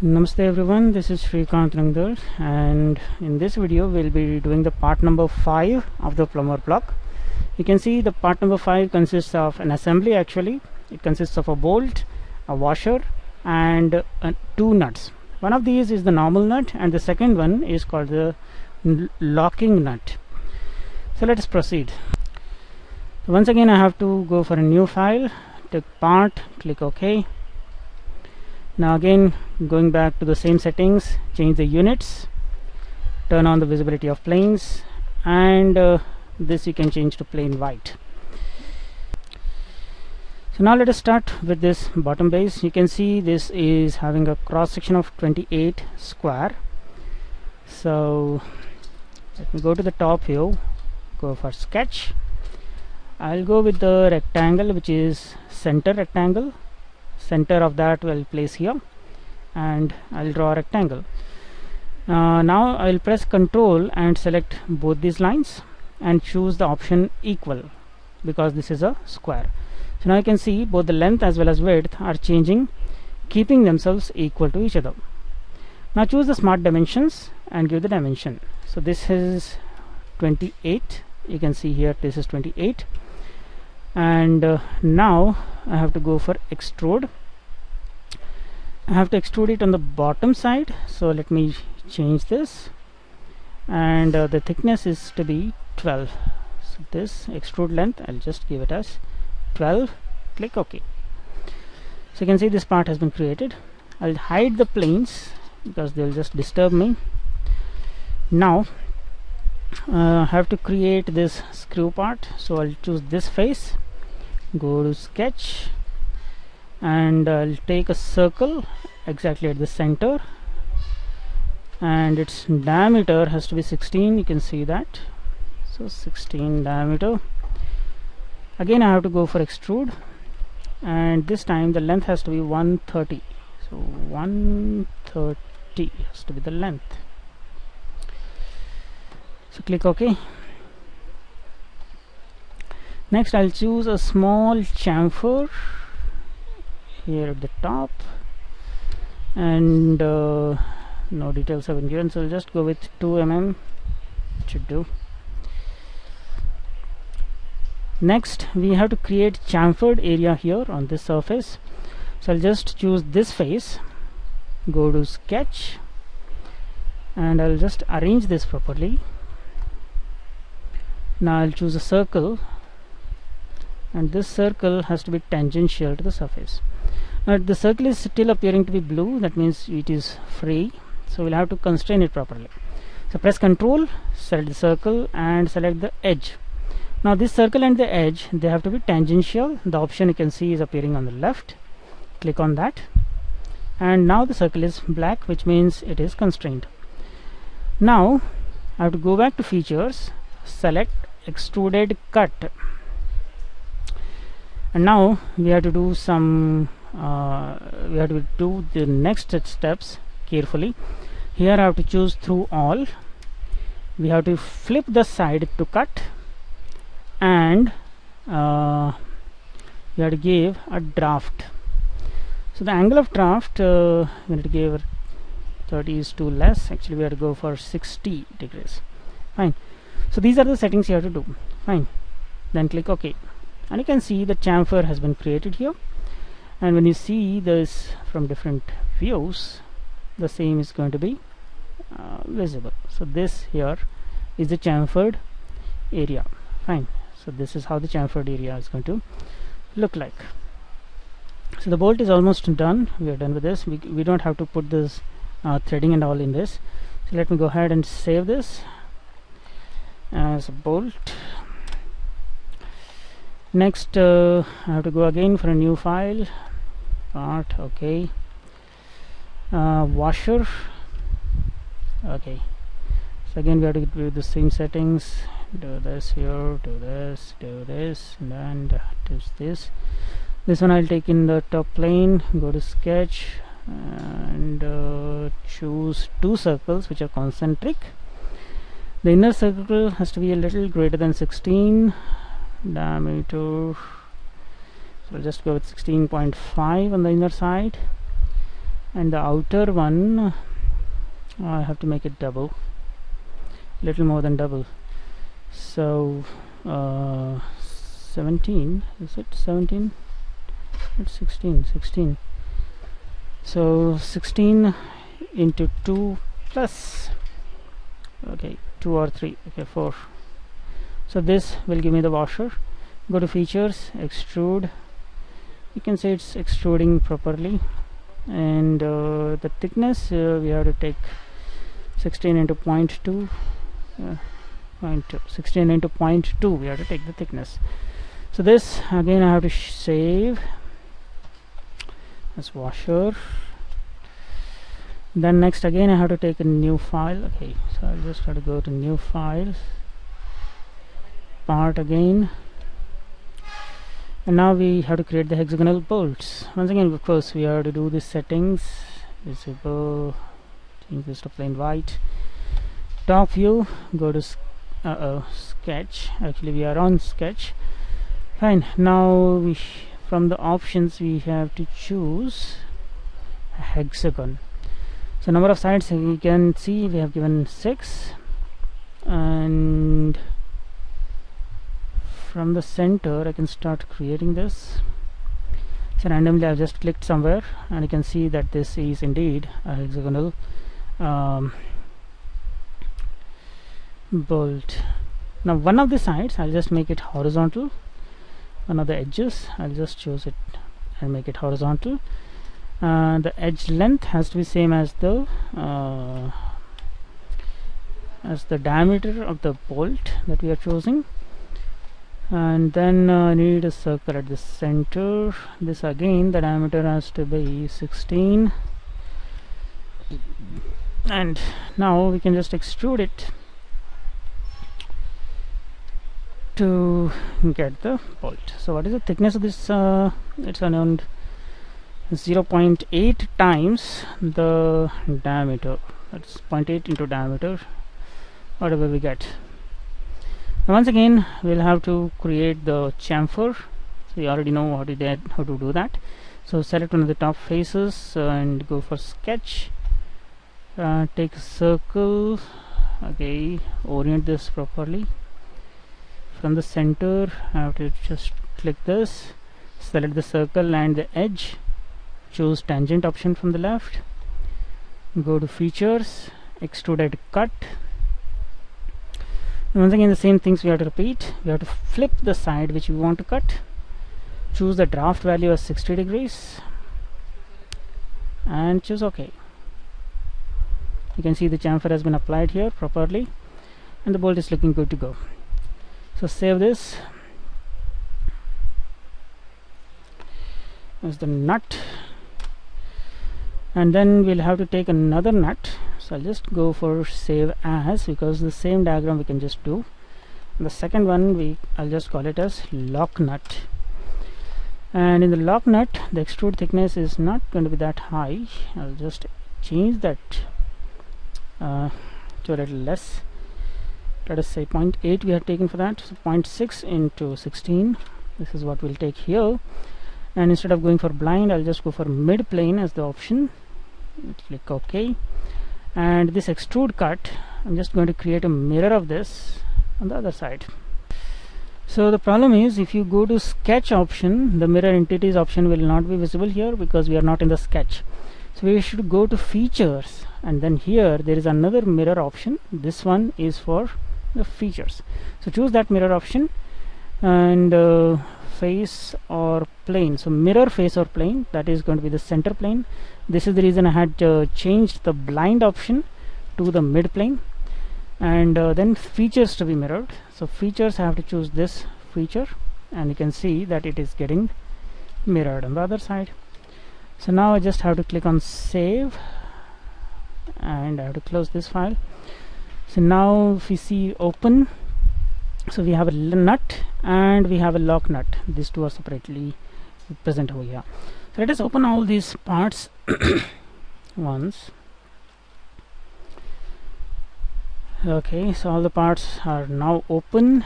Namaste everyone, this is Srikanth Rangdal, and in this video we'll be doing the part number 5 of the plumber block. You can see the part number 5 consists of an assembly. Actually it consists of a bolt, a washer and two nuts. One of these is the normal nut and the second one is called the locking nut. So let us proceed. So once again I have to go for a new file, take part, click OK. Now again going back to the same settings, change the units, turn on the visibility of planes, and this you can change to plain white. So now let us start with this bottom base. You can see this is having a cross section of 28 square. So let me go to the top view, go for sketch. I'll go with the rectangle which is center rectangle. Center of that will place here and I'll draw a rectangle. Now I'll press Ctrl and select both these lines and choose the option equal because this is a square. So now you can see both the length as well as width are changing, keeping themselves equal to each other. Now choose the smart dimensions and give the dimension. So this is 28. You can see here this is 28. And now I have to go for extrude. I have to extrude it on the bottom side, so let me change this, and the thickness is to be 12. So this extrude length I'll just give it as 12. Click OK. So you can see this part has been created. I'll hide the planes because they'll just disturb me. Now I have to create this screw part, so I'll choose this face, go to sketch, and I'll take a circle exactly at the center, and its diameter has to be 16. You can see that, so 16 diameter. Again I have to go for extrude, and this time the length has to be 130. So 130 has to be the length. So click OK. Next I'll choose a small chamfer here at the top, and no details have been given, so I'll just go with 2 mm. It should do. Next we have to create chamfered area here on this surface, so I'll just choose this face, go to sketch, and I'll just arrange this properly. Now I'll choose a circle, and this circle has to be tangential to the surface. Now the circle is still appearing to be blue, that means it is free, so we'll have to constrain it properly. So press Ctrl, select the circle and select the edge. Now this circle and the edge, they have to be tangential. The option you can see is appearing on the left. Click on that, and now the circle is black, which means it is constrained. Now I have to go back to features, select extruded cut, and now we have to do some we have to do the next steps carefully. Here I have to choose through all. We have to flip the side to cut, and we have to give a draft. So the angle of draft we need to give 30 is too less. Actually we have to go for 60 degrees. Fine. So these are the settings you have to do. Fine. Then click OK, and you can see the chamfer has been created here, and when you see this from different views, the same is going to be visible. So this here is the chamfered area. Fine. So this is how the chamfered area is going to look like. So the bolt is almost done. We are done with this. We don't have to put this threading and all in this. So let me go ahead and save this as a bolt. Next I have to go again for a new file, part, okay, washer, okay. So again we have to do the same settings, do this here, do this, and choose this. This one I'll take in the top plane, go to sketch, and choose 2 circles which are concentric. The inner circle has to be a little greater than 16 diameter, so I'll just go with 16.5 on the inner side, and the outer one I have to make it double, little more than double. So 17, is it 17? It's 16. So 16 into 2 plus, okay, 2 or 3, okay, 4. So this will give me the washer. Go to features, extrude. You can say it's extruding properly, and the thickness we have to take 16 into 0.2, 16 into 0.2 we have to take the thickness. So this again I have to save as washer. Then next again I have to take a new file. Okay, so I'll just have to go to new files, part again, and now we have to create the hexagonal bolts. Once again, of course, we have to do the settings, visible, change this to plain white, top view, go to sketch. Actually we are on sketch. Fine. Now from the options we have to choose a hexagon. So number of sides, you can see we have given 6, and from the center I can start creating this. So randomly I've just clicked somewhere, and you can see that this is indeed a hexagonal bolt. Now one of the sides I'll just make it horizontal, one of the edges I'll just choose it and make it horizontal. The edge length has to be same as the diameter of the bolt that we are choosing, and then I need a circle at the center. This again, the diameter has to be 16, and now we can just extrude it to get the bolt. So what is the thickness of this? It's around 0.8 times the diameter. That's 0.8 into diameter, whatever we get. Now once again we'll have to create the chamfer. So you already know how to do that. So select one of the top faces and go for sketch, take a circle, okay, orient this properly. From the center I have to just click this, select the circle and the edge, choose tangent option from the left, go to features, extruded cut. And once again the same things we have to repeat. We have to flip the side which we want to cut, choose the draft value as 60 degrees and choose OK. You can see the chamfer has been applied here properly and the bolt is looking good to go. So save this as the nut, and then we'll have to take another nut. So I'll just go for save as, because the same diagram we can just do. The second one I'll just call it as lock nut, and in the lock nut the extrude thickness is not going to be that high. I'll just change that to a little less. Let us say 0.8 we have taken for that. So 0.6 into 16, this is what we'll take here, and instead of going for blind I'll just go for mid plane as the option. Click OK, and this extrude cut I'm just going to create a mirror of this on the other side. So the problem is, if you go to sketch option, the mirror entities option will not be visible here because we are not in the sketch. So we should go to features, and then here there is another mirror option. This one is for the features. So choose that mirror option, and face or plane. So mirror, face or plane, that is going to be the center plane. This is the reason I had changed the blind option to the mid plane, and then features to be mirrored. So features, I have to choose this feature, and you can see that it is getting mirrored on the other side. So now I just have to click on save, and I have to close this file. So now if we see open, so we have a nut and we have a lock nut. These two are separately present over here. So let us open all these parts once. Okay, so all the parts are now open.